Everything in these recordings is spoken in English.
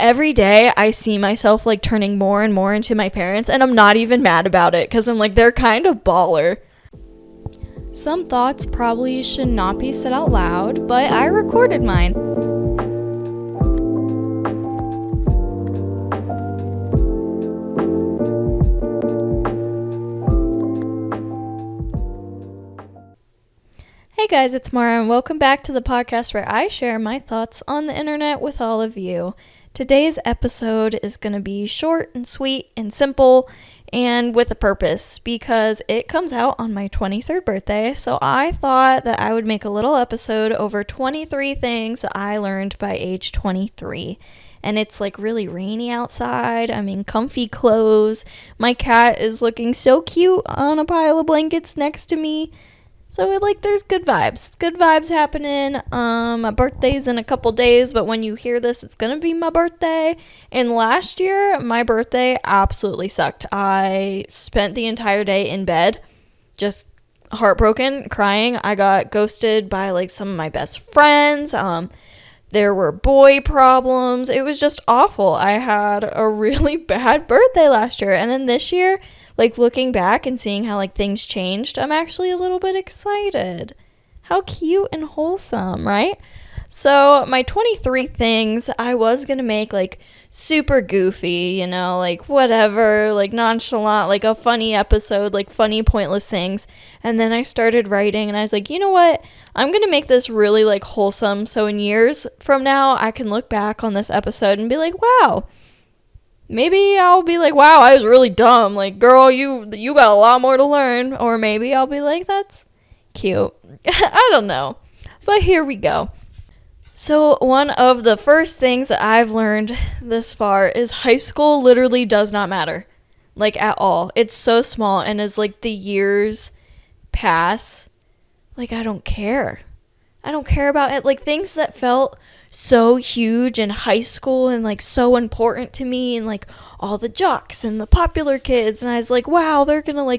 Every day I see myself like turning more and more into my parents, and I'm not even mad about it because I'm like, they're kind of baller. Some thoughts probably should not be said out loud, but I recorded mine. Hey guys, it's Mara, and welcome back to the podcast where I share my thoughts on the internet with all of you. Today's episode is going to be short and sweet and simple and with a purpose because it comes out on my 23rd birthday, so I thought that I would make a little episode over 23 things that I learned by age 23. And it's like really rainy outside. I'm in comfy clothes. My cat is looking so cute on a pile of blankets next to me. So, there's good vibes. Good vibes happening. My birthday's in a couple days, but when you hear this, it's going to be my birthday. And last year, my birthday absolutely sucked. I spent the entire day in bed, just heartbroken, crying. I got ghosted by, some of my best friends. There were boy problems. It was just awful. I had a really bad birthday last year. And then this year, looking back and seeing how, things changed, I'm actually a little bit excited. How cute and wholesome, right? So, my 23 things, I was gonna make, super goofy, whatever, nonchalant, a funny episode, funny, pointless things. And then I started writing, and I was like, you know what? I'm gonna make this really, wholesome, so in years from now, I can look back on this episode and be like, wow. Maybe I'll be like, wow, I was really dumb. Girl, you got a lot more to learn. Or maybe I'll be like, that's cute. I don't know. But here we go. So one of the first things that I've learned this far is high school literally does not matter. At all. It's so small. And as, the years pass, I don't care. I don't care about it. Things that felt so huge in high school and so important to me and all the jocks and the popular kids, and I was like, wow, they're gonna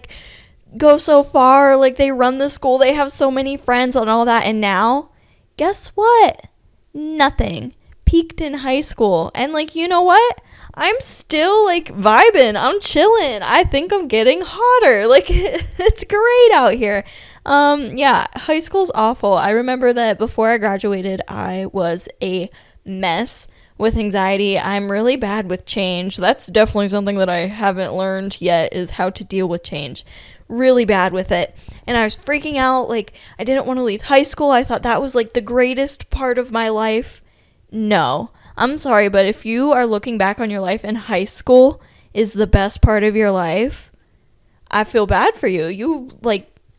go so far, they run the school, they have so many friends and all that. And now guess what? Nothing. Peaked in high school, and you know what, I'm still vibing, I'm chilling, I think I'm getting hotter. It's great out here. Yeah, high school's awful. I remember that before I graduated, I was a mess with anxiety. I'm really bad with change. That's definitely something that I haven't learned yet, is how to deal with change. Really bad with it. And I was freaking out. I didn't want to leave high school. I thought that was the greatest part of my life. No, I'm sorry, but if you are looking back on your life and high school is the best part of your life, I feel bad for you.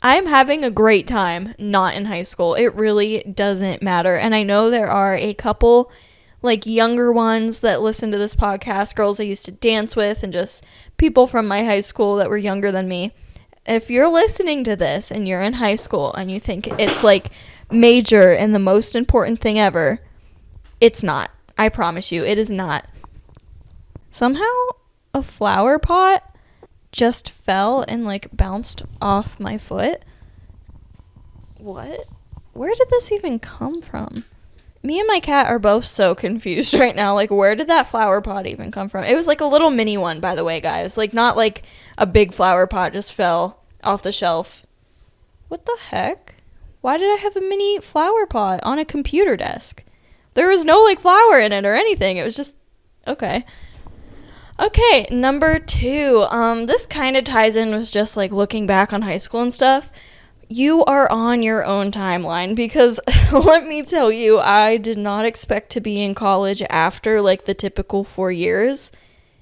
I'm having a great time not in high school. It really doesn't matter. And I know there are a couple younger ones that listen to this podcast, girls I used to dance with and just people from my high school that were younger than me. If you're listening to this and you're in high school and you think it's major and the most important thing ever, it's not. I promise you, it is not. Somehow a flower pot just fell and bounced off my foot. What? Where did this even come from? Me and my cat are both so confused right now. Where did that flower pot even come from? It was a little mini one, by the way, guys. Not a big flower pot just fell off the shelf. What the heck? Why did I have a mini flower pot on a computer desk? There was no flower in it or anything. It was just okay. Okay, number 2. This kind of ties in with just looking back on high school and stuff. You are on your own timeline because let me tell you, I did not expect to be in college after the typical 4 years.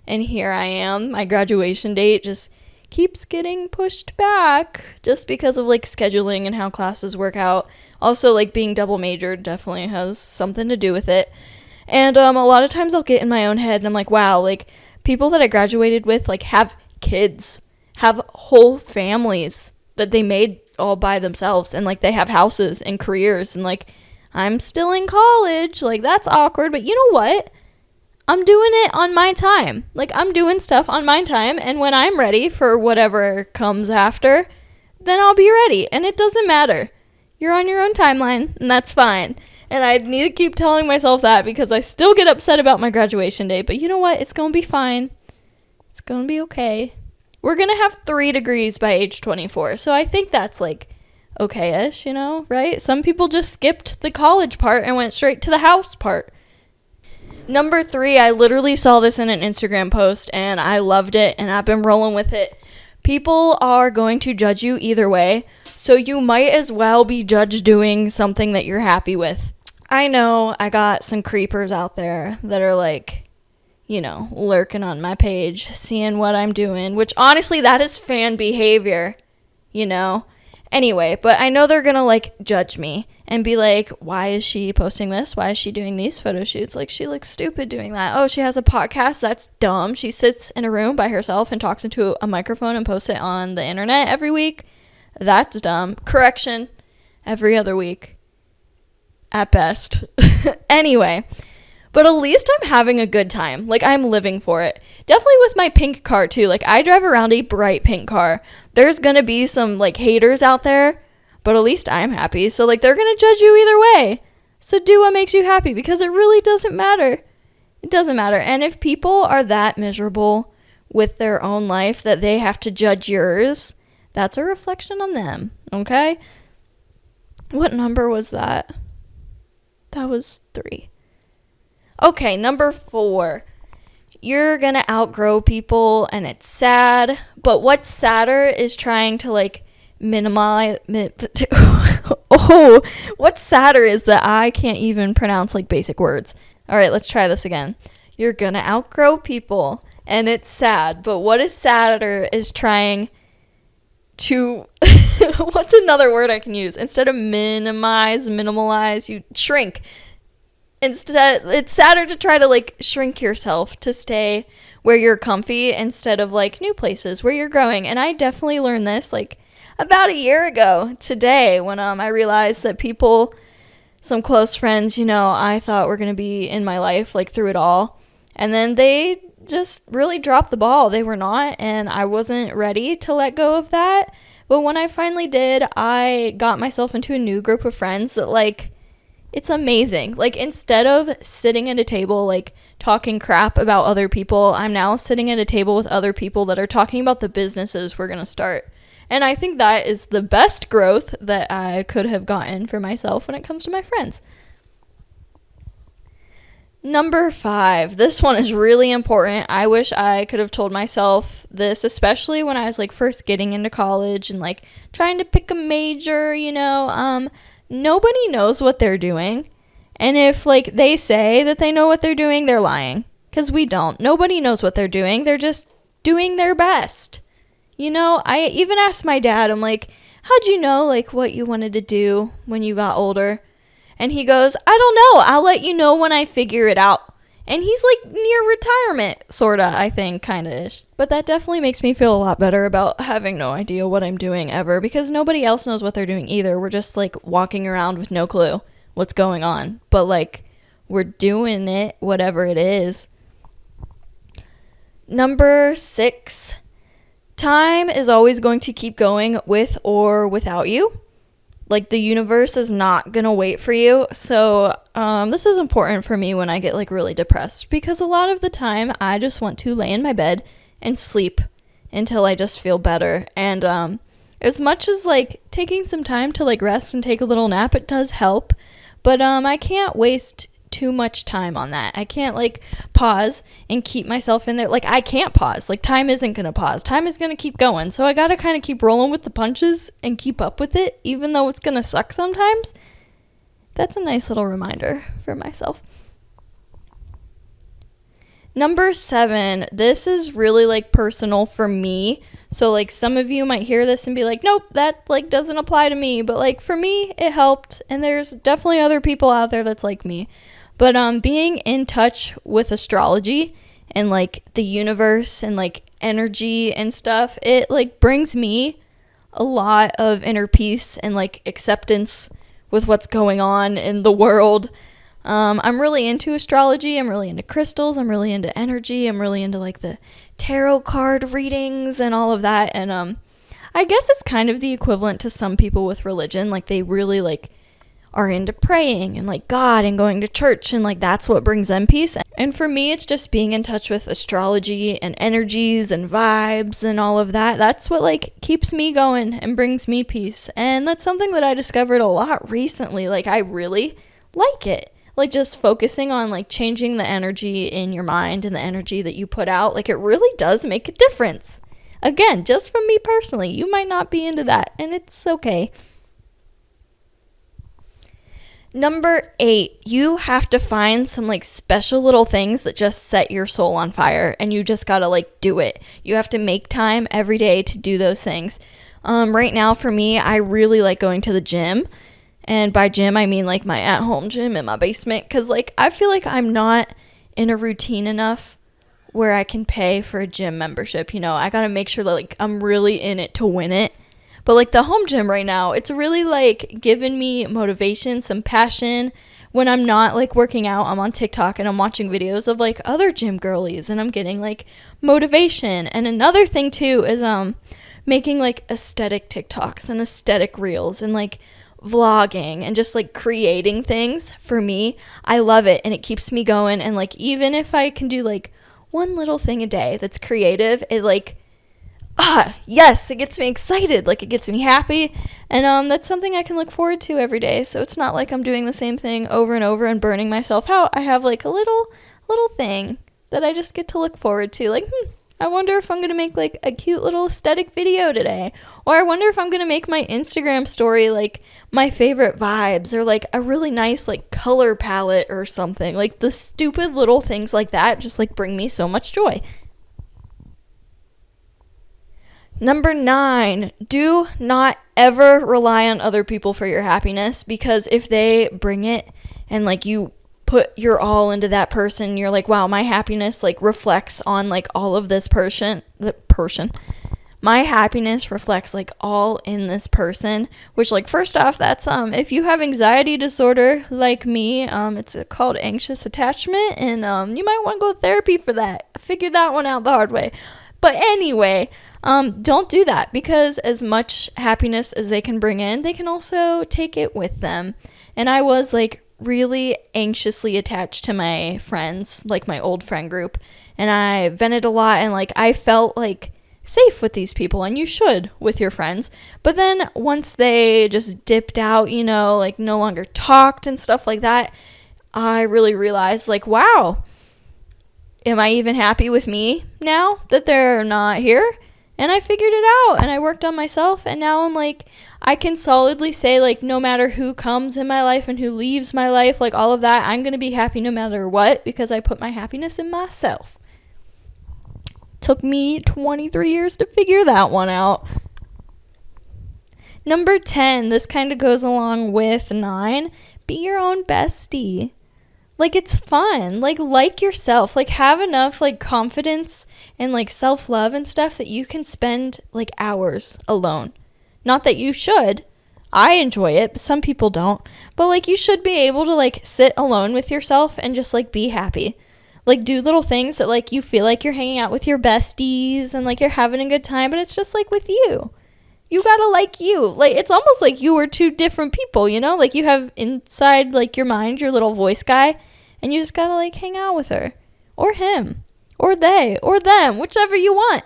And here I am. My graduation date just keeps getting pushed back just because of scheduling and how classes work out. Also, being double majored definitely has something to do with it. And a lot of times I'll get in my own head and I'm like, wow, people that I graduated with, have kids, have whole families that they made all by themselves, and, they have houses and careers, and, I'm still in college, that's awkward, but you know what? I'm doing it on my time. I'm doing stuff on my time, and when I'm ready for whatever comes after, then I'll be ready, and it doesn't matter. You're on your own timeline, and that's fine. And I need to keep telling myself that because I still get upset about my graduation day. But you know what? It's going to be fine. It's going to be okay. We're going to have 3 degrees by age 24. So I think that's like okay-ish, you know, right? Some people just skipped the college part and went straight to the house part. Number 3, I literally saw this in an Instagram post and I loved it and I've been rolling with it. People are going to judge you either way. So you might as well be judged doing something that you're happy with. I know I got some creepers out there that are like, you know, lurking on my page, seeing what I'm doing, which honestly, that is fan behavior, you know? Anyway, but I know they're gonna like judge me and be like, why is she posting this? Why is she doing these photo shoots? Like, she looks stupid doing that. Oh, she has a podcast? That's dumb. She sits in a room by herself and talks into a microphone and posts it on the internet every week. That's dumb. Correction, every other week. At best. Anyway, but at least I'm having a good time. Like, I'm living for it. Definitely with my pink car, too. Like, I drive around a bright pink car. There's gonna be some, like, haters out there, but at least I'm happy. So, like, they're gonna judge you either way. So do what makes you happy, because it really doesn't matter. It doesn't matter. And if people are that miserable with their own life that they have to judge yours, that's a reflection on them, okay? What number was that? That was 3. Okay, number 4. You're gonna outgrow people and it's sad, but what's sadder is trying to like minimize what's sadder is that I can't even pronounce like basic words. All right, let's try this again. You're gonna outgrow people and it's sad, but what is sadder is trying to what's another word I can use? Instead of minimalize, you shrink. Instead, it's sadder to try to like shrink yourself to stay where you're comfy instead of like new places where you're growing. And I definitely learned this like about a year ago today when I realized that people, some close friends, you know, I thought were going to be in my life like through it all. And then they just really dropped the ball. They were not, and I wasn't ready to let go of that. But when I finally did, I got myself into a new group of friends that like, it's amazing. Like, instead of sitting at a table, like, talking crap about other people, I'm now sitting at a table with other people that are talking about the businesses we're going to start. And I think that is the best growth that I could have gotten for myself when it comes to my friends. Number 5. This one is really important. I wish I could have told myself this, especially when I was, like, first getting into college and, like, trying to pick a major, you know, nobody knows what they're doing. And if, like, they say that they know what they're doing, they're lying. Because we don't. Nobody knows what they're doing. They're just doing their best. You know, I even asked my dad, I'm like, how'd you know, like, what you wanted to do when you got older? And he goes, I don't know. I'll let you know when I figure it out. And he's, like, near retirement, sort of, I think, kind of ish. But that definitely makes me feel a lot better about having no idea what I'm doing ever, because nobody else knows what they're doing either. We're just, like, walking around with no clue what's going on. But, like, we're doing it, whatever it is. Number 6. Time is always going to keep going with or without you. Like, the universe is not going to wait for you. So, this is important for me when I get, like, really depressed. Because a lot of the time, I just want to lay in my bed and sleep until I just feel better. And, as much as, like, taking some time to, like, rest and take a little nap, it does help. But, I can't waste too much time on that. I can't, like, pause and keep myself in there. Like, I can't pause. Like, time isn't going to pause. Time is going to keep going. So I got to kind of keep rolling with the punches and keep up with it, even though it's going to suck sometimes. That's a nice little reminder for myself. Number 7, this is really, like, personal for me. So, like, some of you might hear this and be like, nope, that, like, doesn't apply to me. But, like, for me, it helped. And there's definitely other people out there that's like me. But being in touch with astrology and, like, the universe and, like, energy and stuff, it, like, brings me a lot of inner peace and, like, acceptance with what's going on in the world. I'm really into astrology. I'm really into crystals. I'm really into energy. I'm really into, like, the tarot card readings and all of that. And I guess it's kind of the equivalent to some people with religion. Like, they really, like, are into praying and like God and going to church, and like that's what brings them peace. And for me, it's just being in touch with astrology and energies and vibes and all of that. That's what like keeps me going and brings me peace. And that's something that I discovered a lot recently. Like I really like it. Like just focusing on like changing the energy in your mind and the energy that you put out, like it really does make a difference. Again, just from me personally, you might not be into that, and it's okay. Number 8, you have to find some like special little things that just set your soul on fire, and you just gotta like do it. You have to make time every day to do those things. Right now for me, I really like going to the gym, and by gym I mean like my at-home gym in my basement, because like I feel like I'm not in a routine enough where I can pay for a gym membership. You know, I gotta make sure that like I'm really in it to win it. But like the home gym right now, it's really like giving me motivation, some passion. When I'm not like working out, I'm on TikTok and I'm watching videos of like other gym girlies, and I'm getting like motivation. And another thing too is making like aesthetic TikToks and aesthetic reels and like vlogging and just like creating things. For me, I love it, and it keeps me going. And like even if I can do like one little thing a day that's creative, it like yes, it gets me excited, like it gets me happy, and that's something I can look forward to every day. So it's not like I'm doing the same thing over and over and burning myself out. I have like a little thing that I just get to look forward to, like I wonder if I'm gonna make like a cute little aesthetic video today, or I wonder if I'm gonna make my Instagram story like my favorite vibes, or like a really nice like color palette or something. Like the stupid little things like that just like bring me so much joy. Number 9, do not ever rely on other people for your happiness, because if they bring it and like you put your all into that person, you're like, wow, my happiness like reflects on like all of this person. My happiness reflects like all in this person, which like first off, that's if you have anxiety disorder like me, it's called anxious attachment, and you might want to go to therapy for that. I figured that one out the hard way. But anyway, don't do that, because as much happiness as they can bring in, they can also take it with them. And I was like really anxiously attached to my friends, like my old friend group, and I vented a lot, and like I felt like safe with these people, and you should with your friends. But then once they just dipped out, you know, like no longer talked and stuff like that, I really realized like, wow, am I even happy with me now that they're not here? And I figured it out, and I worked on myself, and now I'm like, I can solidly say like no matter who comes in my life and who leaves my life, like all of that, I'm going to be happy no matter what, because I put my happiness in myself. Took me 23 years to figure that one out. Number 10, this kind of goes along with 9, be your own bestie. Like, it's fun. Like yourself. Like, have enough, like, confidence and, like, self-love and stuff that you can spend, like, hours alone. Not that you should. I enjoy it, but some people don't. But, like, you should be able to, like, sit alone with yourself and just, like, be happy. Like, do little things that, like, you feel like you're hanging out with your besties and, like, you're having a good time, but it's just, like, with you. You gotta like you. Like, it's almost like you were two different people, you know? Like, you have inside, like, your mind, your little voice guy, and you just gotta, like, hang out with her. Or him. Or they. Or them. Whichever you want.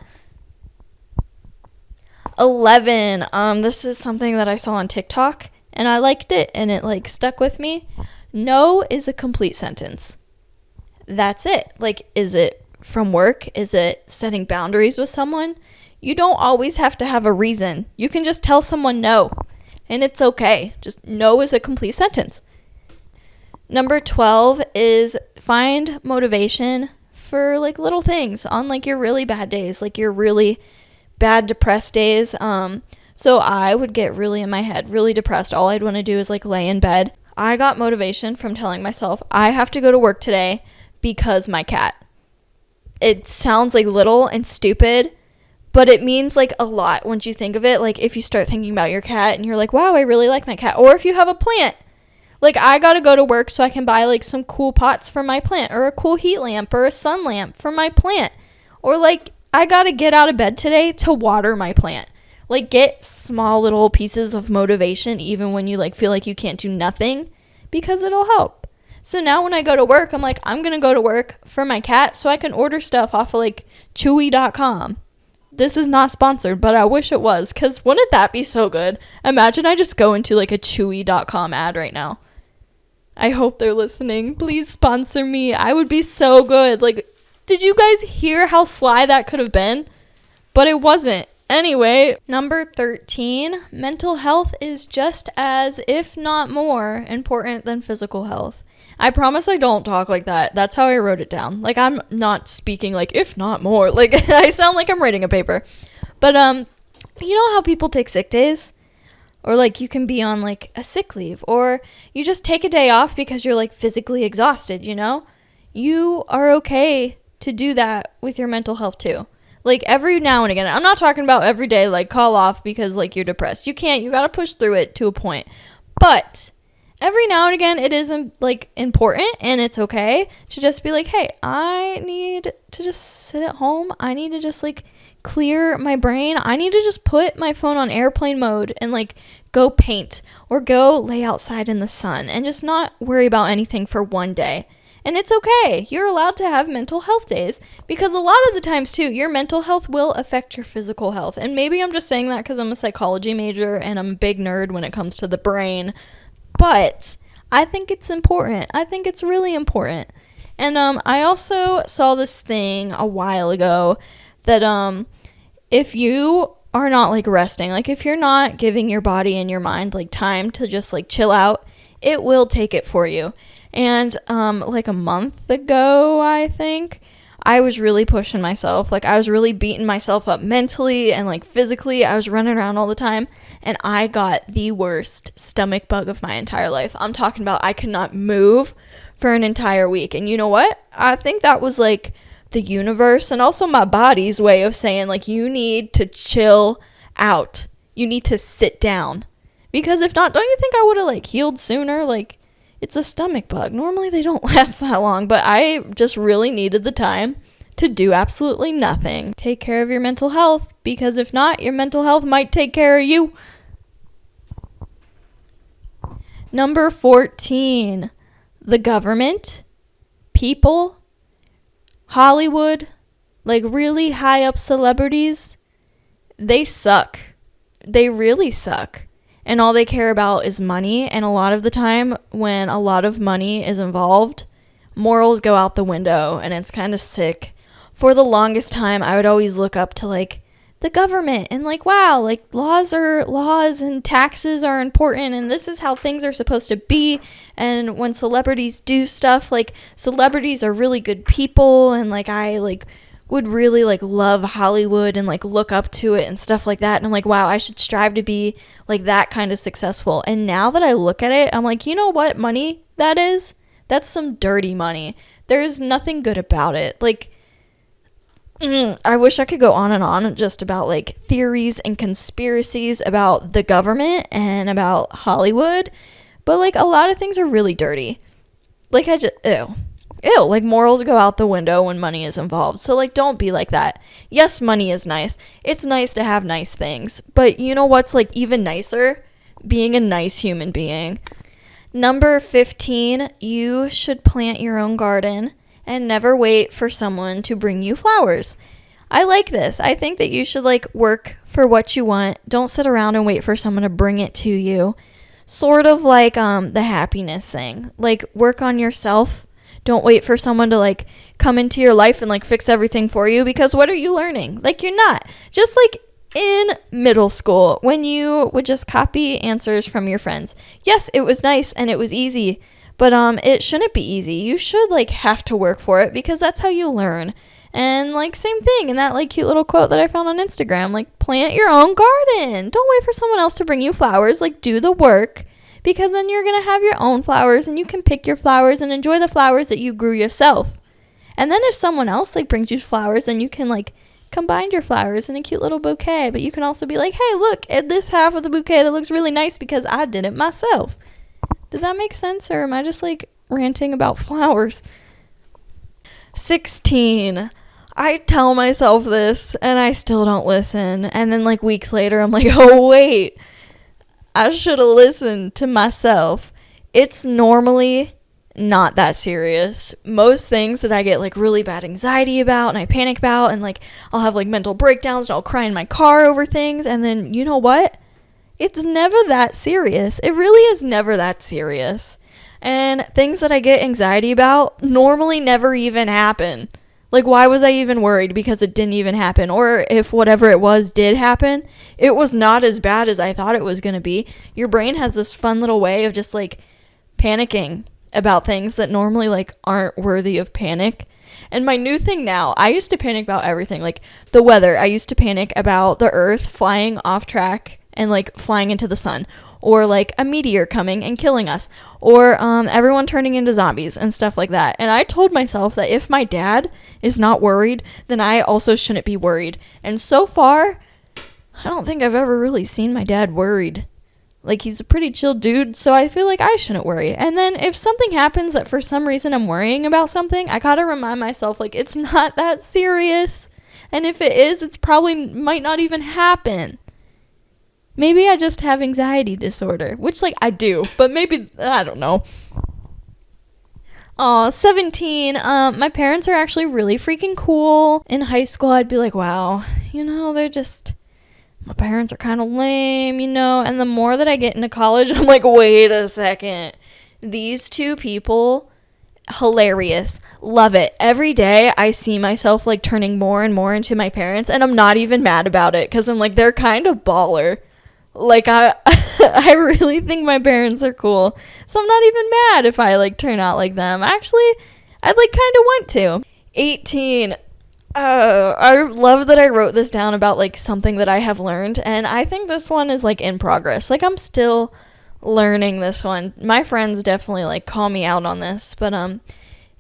11. This is something that I saw on TikTok, and I liked it, and it, like, stuck with me. No is a complete sentence. That's it. Like, is it from work? Is it setting boundaries with someone? You don't always have to have a reason. You can just tell someone no, and it's okay. Just no is a complete sentence. Number 12 is find motivation for, like, little things on, like, your really bad days, like your really bad depressed days. So I would get really in my head, really depressed. All I'd want to do is, like, lay in bed. I got motivation from telling myself I have to go to work today because my cat. It sounds like little and stupid, but it means, like, a lot once you think of it. Like, if you start thinking about your cat and you're like, wow, I really like my cat. Or if you have a plant. Like, I gotta go to work so I can buy, like, some cool pots for my plant, or a cool heat lamp, or a sun lamp for my plant. Or, like, I gotta get out of bed today to water my plant. Like, get small little pieces of motivation even when you like feel like you can't do nothing, because it'll help. So now when I go to work, I'm like, I'm going to go to work for my cat so I can order stuff off of like chewy.com. This is not sponsored, but I wish it was, because wouldn't that be so good? Imagine I just go into like a chewy.com ad right now. I hope they're listening. Please sponsor me. I would be so good. Like, did you guys hear how sly that could have been? But it wasn't. Anyway, number 13, mental health is just as, if not more, important than physical health. I promise I don't talk like that. That's how I wrote it down. Like, I'm not speaking like, if not more. Like, I sound like I'm writing a paper. But, you know how people take sick days? Or, like, you can be on, like, a sick leave. Or you just take a day off because you're, like, physically exhausted, you know? You are okay to do that with your mental health, too. Like, every now and again. I'm not talking about every day, like, call off because, like, you're depressed. You can't. You gotta push through it to a point. But every now and again, it is, like, important, and it's okay to just be like, hey, I need to just sit at home. I need to just, like, clear my brain. I need to just put my phone on airplane mode and, like, go paint or go lay outside in the sun and just not worry about anything for one day. And it's okay. You're allowed to have mental health days, because a lot of the times, too, your mental health will affect your physical health. And maybe I'm just saying that because I'm a psychology major and I'm a big nerd when it comes to the brain. But I think it's important. I think it's really important. And I also saw this thing a while ago that if you are not, like, resting, like, if you're not giving your body and your mind, like, time to just, like, chill out, it will take it for you. And, like, a month ago, I think, I was really pushing myself. Like, I was really beating myself up mentally and, like, physically. I was running around all the time, and I got the worst stomach bug of my entire life. I'm talking about I could not move for an entire week. And you know what? I think that was, like, the universe and also my body's way of saying, like, you need to chill out. You need to sit down. Because if not, don't you think I would have, like, healed sooner? Like, it's a stomach bug. Normally they don't last that long, but I just really needed the time to do absolutely nothing. Take care of your mental health, because if not, your mental health might take care of you. Number 14, the government, people, Hollywood, like really high up celebrities, they suck. They really suck. And all they care about is money. And a lot of the time, when a lot of money is involved, morals go out the window, and it's kind of sick. For the longest time, I would always look up to, like, the government and, like, wow, like, laws and taxes are important, and this is how things are supposed to be. And when celebrities do stuff, like, celebrities are really good people, and, like, I, like, would really, like, love Hollywood and, like, look up to it and stuff like that. And I'm like, wow, I should strive to be, like, that kind of successful. And now that I look at it, I'm like, you know what money that is? That's some dirty money. There's nothing good about it. Like, I wish I could go on and on just about, like, theories and conspiracies about the government and about Hollywood. But, like, a lot of things are really dirty. Like, ew, like, morals go out the window when money is involved. So, like, don't be like that. Yes, money is nice. It's nice to have nice things. But you know what's, like, even nicer? Being a nice human being. Number 15, you should plant your own garden and never wait for someone to bring you flowers. I like this. I think that you should, like, work for what you want. Don't sit around and wait for someone to bring it to you. Sort of like the happiness thing. Like, work on yourself. Don't wait for someone to, like, come into your life and, like, fix everything for you, because what are you learning? Like, you're not. Just like in middle school when you would just copy answers from your friends. Yes, it was nice and it was easy, but it shouldn't be easy. You should, like, have to work for it, because that's how you learn. And, like, same thing in that, like, cute little quote that I found on Instagram, like, plant your own garden. Don't wait for someone else to bring you flowers. Like, do the work. Because then you're going to have your own flowers, and you can pick your flowers and enjoy the flowers that you grew yourself. And then if someone else, like, brings you flowers, then you can, like, combine your flowers in a cute little bouquet. But you can also be like, hey, look at this half of the bouquet that looks really nice because I did it myself. Did that make sense? Or am I just, like, ranting about flowers? 16. I tell myself this and I still don't listen. And then like weeks later, I'm like, oh, wait, I should have listened to myself. It's normally not that serious. Most things that I get like really bad anxiety about and I panic about, and like I'll have like mental breakdowns and I'll cry in my car over things. And then you know what? It's never that serious. It really is never that serious. And things that I get anxiety about normally never even happen. Like, why was I even worried? Because it didn't even happen. Or if whatever it was did happen, it was not as bad as I thought it was going to be. Your brain has this fun little way of just like panicking about things that normally like aren't worthy of panic. And my new thing now, I used to panic about everything. Like the weather. I used to panic about the earth flying off track and like flying into the sun, or like a meteor coming and killing us, or everyone turning into zombies and stuff like that. And I told myself that if my dad is not worried, then I also shouldn't be worried. And so far, I don't think I've ever really seen my dad worried. Like, he's a pretty chill dude, so I feel like I shouldn't worry. And then if something happens that for some reason I'm worrying about something, I gotta remind myself, like, it's not that serious. And if it is, it's probably might not even happen. Maybe I just have anxiety disorder, which, like, I do, but maybe, I don't know. 17. My parents are actually really freaking cool. In high school, I'd be like, wow, they're just, my parents are kind of lame, and the more that I get into college, I'm like, wait a second. These two people, hilarious. Love it. Every day, I see myself, like, turning more and more into my parents, and I'm not even mad about it, because I'm like, they're kind of baller. Like, I really think my parents are cool. So I'm not even mad if I, like, turn out like them. Actually, I'd, like, kind of want to. 18. I love that I wrote this down about, like, something that I have learned. And I think this one is, like, in progress. Like, I'm still learning this one. My friends definitely, like, call me out on this. But,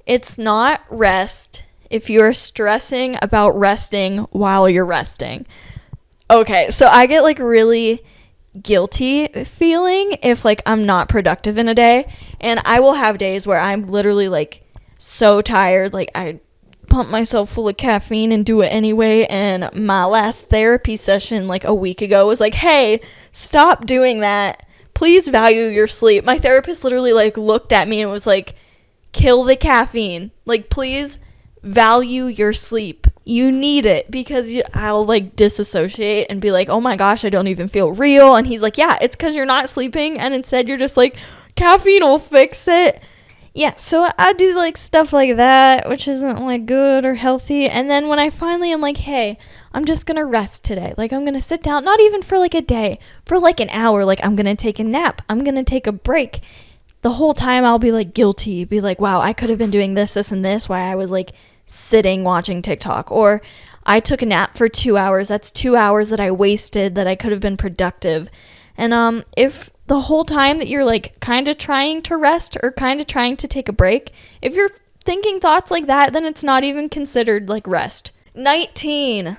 it's not rest if you're stressing about resting while you're resting. Okay, so I get, like, really guilty feeling if like I'm not productive in a day, and I will have days where I'm literally like so tired, like I pump myself full of caffeine and do it anyway. And my last therapy session like a week ago was like, hey, stop doing that, please value your sleep. My therapist literally like looked at me and was like, kill the caffeine, like please value your sleep. You need it, because I'll like disassociate and be like, oh my gosh, I don't even feel real. And he's like, yeah, it's because you're not sleeping, and instead you're just like, caffeine will fix it. Yeah, so I do like stuff like that, which isn't like good or healthy. And then when I finally am like, hey, I'm just gonna rest today, like I'm gonna sit down, not even for like a day, for like an hour, like I'm gonna take a nap, I'm gonna take a break. The whole time I'll be like guilty, be like, wow, I could have been doing this, and this, why I was like sitting watching TikTok. Or I took a nap for 2 hours. That's 2 hours that I wasted that I could have been productive. And if the whole time that you're like kind of trying to rest or kind of trying to take a break, if you're thinking thoughts like that, then it's not even considered like rest. 19.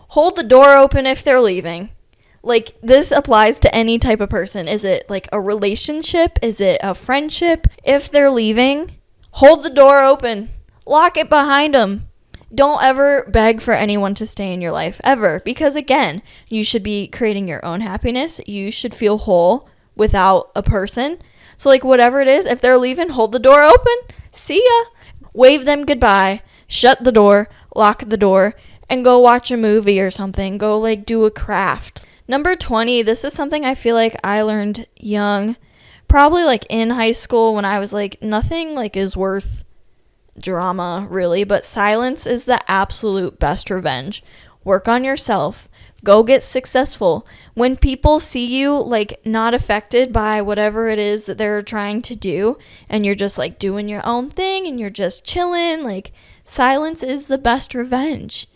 Hold the door open if they're leaving. Like, this applies to any type of person. Is it like a relationship? Is it a friendship? If they're leaving, hold the door open. Lock it behind them. Don't ever beg for anyone to stay in your life, ever. Because again, you should be creating your own happiness. You should feel whole without a person. So like whatever it is, if they're leaving, hold the door open. See ya. Wave them goodbye. Shut the door. Lock the door. And go watch a movie or something. Go like do a craft. Number 20, this is something I feel like I learned young. Probably like in high school when I was like, nothing like is worth drama really, but silence is the absolute best revenge. Work on yourself. Go get successful. When people see you like not affected by whatever it is that they're trying to do, and you're just like doing your own thing and you're just chilling, like silence is the best revenge.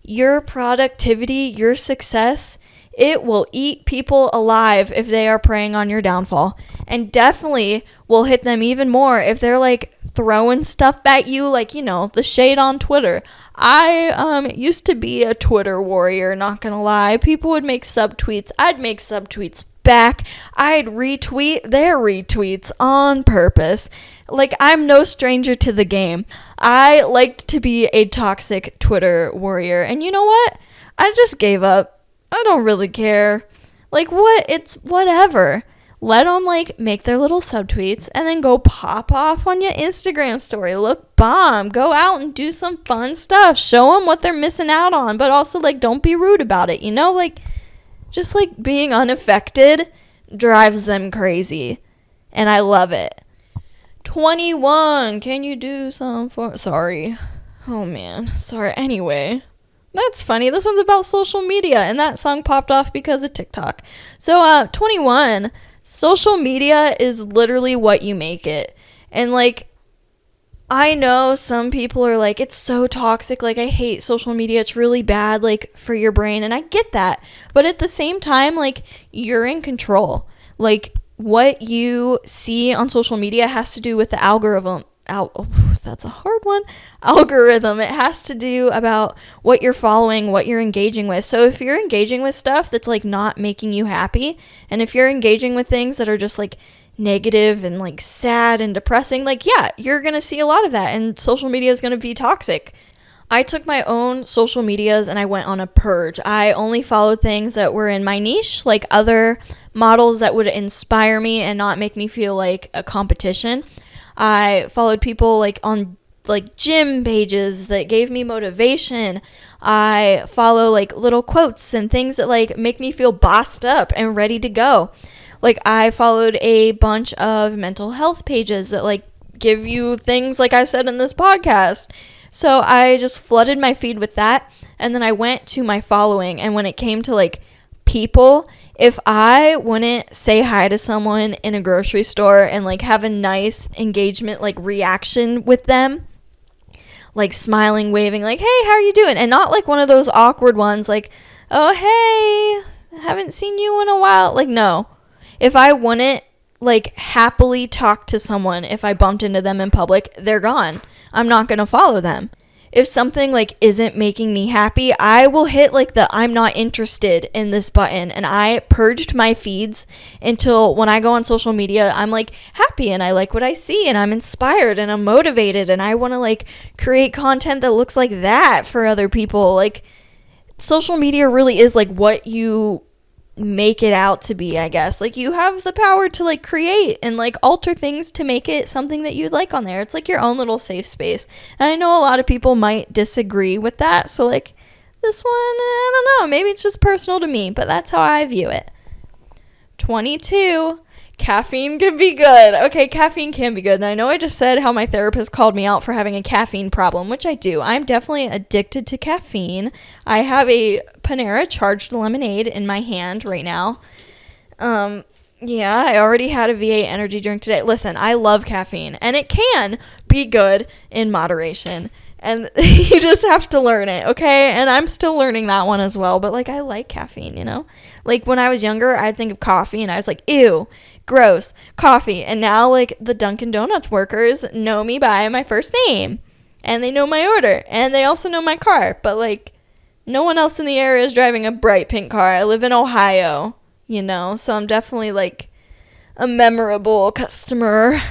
Your productivity, your success, it will eat people alive if they are preying on your downfall, and definitely will hit them even more if they're like throwing stuff at you, like, the shade on Twitter. I used to be a Twitter warrior, not gonna lie. People would make subtweets. I'd make subtweets back. I'd retweet their retweets on purpose. Like, I'm no stranger to the game. I liked to be a toxic Twitter warrior. And you know what? I just gave up. I don't really care. Like, what? It's whatever. Let them, like, make their little subtweets and then go pop off on your Instagram story. Look bomb. Go out and do some fun stuff. Show them what they're missing out on. But also, like, don't be rude about it. You know, like, just, like, being unaffected drives them crazy. And I love it. 21. Can you do some for... Sorry. Oh, man. Sorry. Anyway. That's funny. This one's about social media. And that song popped off because of TikTok. So, 21. Social media is literally what you make it. And, like, I know some people are like, it's so toxic. Like, I hate social media. It's really bad, like, for your brain. And I get that. But at the same time, like, you're in control. Like, what you see on social media has to do with the algorithm. That's a hard one. Algorithm. It has to do about what you're following, what you're engaging with. So if you're engaging with stuff that's like not making you happy, and if you're engaging with things that are just like negative and like sad and depressing, like, yeah, you're going to see a lot of that, and social media is going to be toxic. I took my own social medias and I went on a purge. I only followed things that were in my niche, like other models that would inspire me and not make me feel like a competition. I followed people like on like gym pages that gave me motivation. I follow like little quotes and things that like make me feel bossed up and ready to go. Like, I followed a bunch of mental health pages that like give you things like I said in this podcast. So I just flooded my feed with that. And then I went to my following, and when it came to like people, if I wouldn't say hi to someone in a grocery store and like have a nice engagement, like reaction with them, like smiling, waving, like, hey, how are you doing? And not like one of those awkward ones like, oh, hey, haven't seen you in a while. Like, no. If I wouldn't like happily talk to someone, if I bumped into them in public, they're gone. I'm not going to follow them. If something like isn't making me happy, I will hit like the I'm not interested in this button. And I purged my feeds until when I go on social media, I'm like happy and I like what I see and I'm inspired and I'm motivated and I want to like create content that looks like that for other people. Like, social media really is like what you make it out to be, I guess. Like, you have the power to like create and like alter things to make it something that you'd like on there. It's like your own little safe space. And I know a lot of people might disagree with that. So like this one, I don't know, maybe it's just personal to me, but that's how I view it. 22. Caffeine can be good. Okay, caffeine can be good. And I know I just said how my therapist called me out for having a caffeine problem, which I do. I'm definitely addicted to caffeine. I have a Panera charged lemonade in my hand right now. Yeah, I already had a V8 energy drink today. Listen, I love caffeine, and it can be good in moderation. And you just have to learn it, okay? And I'm still learning that one as well. But, like, I like caffeine, you know? Like, when I was younger, I'd think of coffee, and I was like, ew, gross, coffee. And now, like, the Dunkin' Donuts workers know me by my first name. And they know my order. And they also know my car. But, like, no one else in the area is driving a bright pink car. I live in Ohio, you know? So I'm definitely, like, a memorable customer.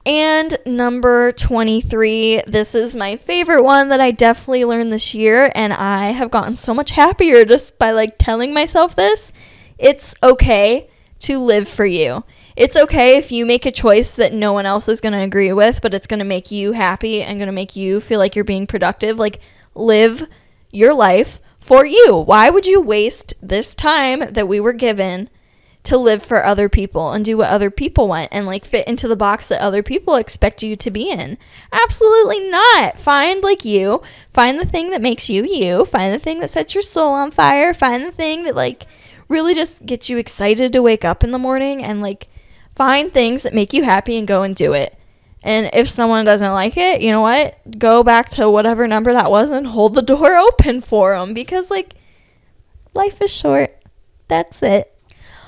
And number 23, this is my favorite one that I definitely learned this year, and I have gotten so much happier just by like telling myself this. It's okay to live for you. It's okay if you make a choice that no one else is going to agree with, but it's going to make you happy and going to make you feel like you're being productive. Like, live your life for you. Why would you waste this time that we were given to live for other people and do what other people want and like fit into the box that other people expect you to be in? Absolutely not. Find like you. Find the thing that makes you you. Find the thing that sets your soul on fire. Find the thing that like really just gets you excited to wake up in the morning, and like find things that make you happy and go and do it. And if someone doesn't like it, you know what? Go back to whatever number that was and hold the door open for them, because like life is short. That's it.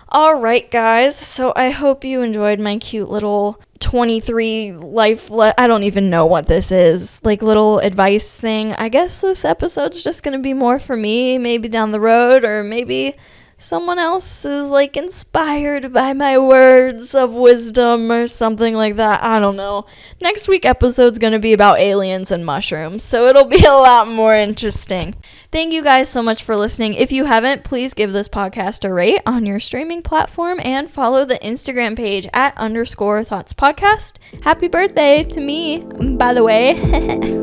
All right, guys, so I hope you enjoyed my cute little 23 I don't even know what this is, like little advice thing. I guess this episode's just going to be more for me, maybe down the road, or maybe someone else is like inspired by my words of wisdom or something like that. I don't know. Next week episode's gonna be about aliens and mushrooms, so it'll be a lot more interesting. Thank you guys so much for listening. If you haven't, please give this podcast a rate on your streaming platform and follow the Instagram page @_thoughts podcast. Happy birthday to me, by the way.